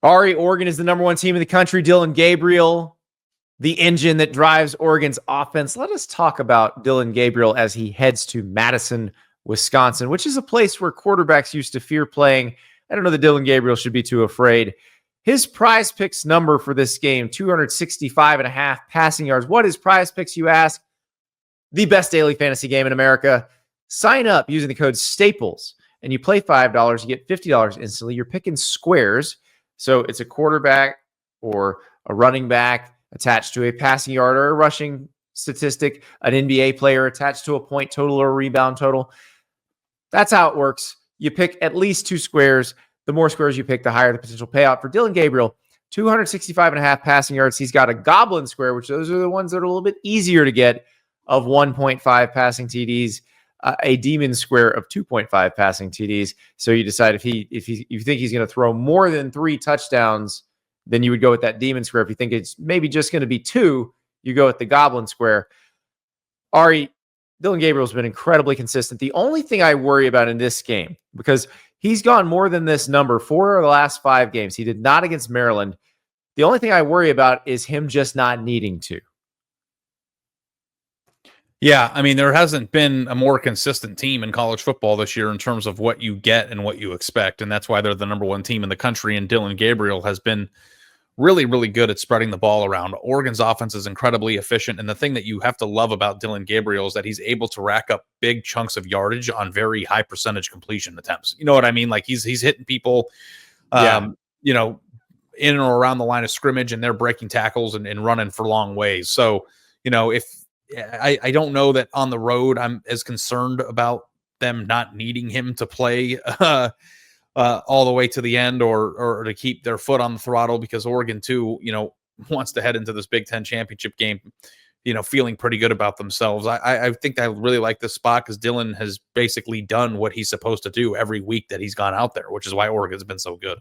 Ari, Oregon is the number one team in the country. Dillon Gabriel, the engine that drives Oregon's offense. Let us talk about Dillon Gabriel as he heads to Madison, Wisconsin, which is a place where quarterbacks used to fear playing. I don't know that Dillon Gabriel should be too afraid. His prize picks number for this game, 265.5 passing yards. What is prize picks, you ask? The best daily fantasy game in America. Sign up using the code STAPLES, and you play $5, you get $50 instantly. You're picking squares. So it's a quarterback or a running back attached to a passing yard or a rushing statistic, an NBA player attached to a point total or a rebound total. That's how it works. You pick at least 2 squares. The more squares you pick, the higher the potential payout. For Dillon Gabriel, 265.5 passing yards. He's got a goblin square, which those are the ones that are a little bit easier to get, of 1.5 passing TDs, a demon square of 2.5 passing TDs. So you decide if you think he's going to throw more than 3 touchdowns, then you would go with that demon square. If you think it's maybe just going to be 2, you go with the goblin square. Ari, Dillon Gabriel's been incredibly consistent. The only thing I worry about in this game, because he's gone more than this number 4 of the last 5 games. He did not against Maryland. The only thing I worry about is him just not needing to. Yeah, I mean, there hasn't been a more consistent team in college football this year in terms of what you get and what you expect, and that's why they're the number one team in the country, and Dillon Gabriel has been really, really good at spreading the ball around. Oregon's offense is incredibly efficient, and the thing that you have to love about Dillon Gabriel is that he's able to rack up big chunks of yardage on very high percentage completion attempts. You know what I mean? Like he's hitting people, you know, in or around the line of scrimmage, and they're breaking tackles and running for long ways. So, you know, if I don't know that on the road I'm as concerned about them not needing him to play all the way to the end or to keep their foot on the throttle, because Oregon too, you know, wants to head into this Big Ten championship game, you know, feeling pretty good about themselves. I think I really like this spot because Dillon has basically done what he's supposed to do every week that he's gone out there, which is why Oregon's been so good.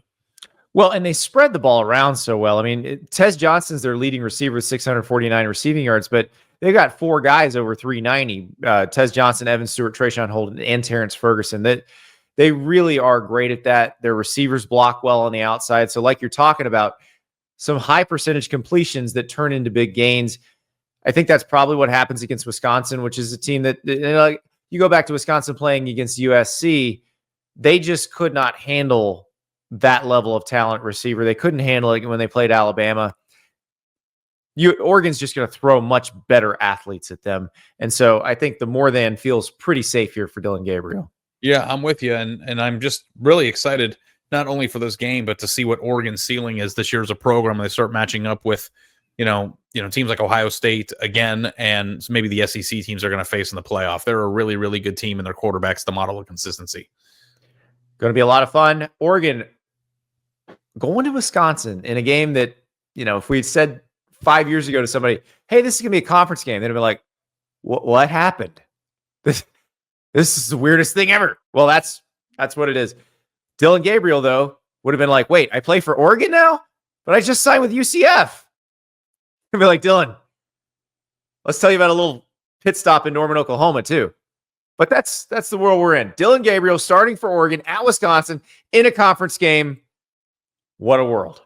Well, and they spread the ball around so well. I mean, Tez Johnson's their leading receiver with 649 receiving yards, but they've got 4 guys over 390. Tez Johnson, Evan Stewart, Trayshawn Holden, and Terrence Ferguson. That they really are great at that. Their receivers block well on the outside. So like you're talking about, some high percentage completions that turn into big gains. I think that's probably what happens against Wisconsin, which is a team that, you know, like you go back to Wisconsin playing against USC, they just could not handle that level of talent receiver. They couldn't handle it when they played Alabama. Oregon's just going to throw much better athletes at them. And so I think the more than feels pretty safe here for Dillon Gabriel. Yeah, I'm with you. And I'm just really excited, not only for this game, but to see what Oregon's ceiling is this year as a program. They start matching up with, you know, teams like Ohio State again, and maybe the SEC teams are going to face in the playoff. They're a really, really good team, and their quarterback's the model of consistency. Going to be a lot of fun. Oregon going to Wisconsin in a game that, you know, if we'd said 5 years ago to somebody, hey, this is going to be a conference game, they'd have been like, what happened? This is the weirdest thing ever. Well, that's what it is. Dillon Gabriel, though, would have been like, wait, I play for Oregon now? But I just signed with UCF. I'd be like, Dillon, let's tell you about a little pit stop in Norman, Oklahoma, too. But that's the world we're in. Dillon Gabriel starting for Oregon at Wisconsin in a conference game. What a world.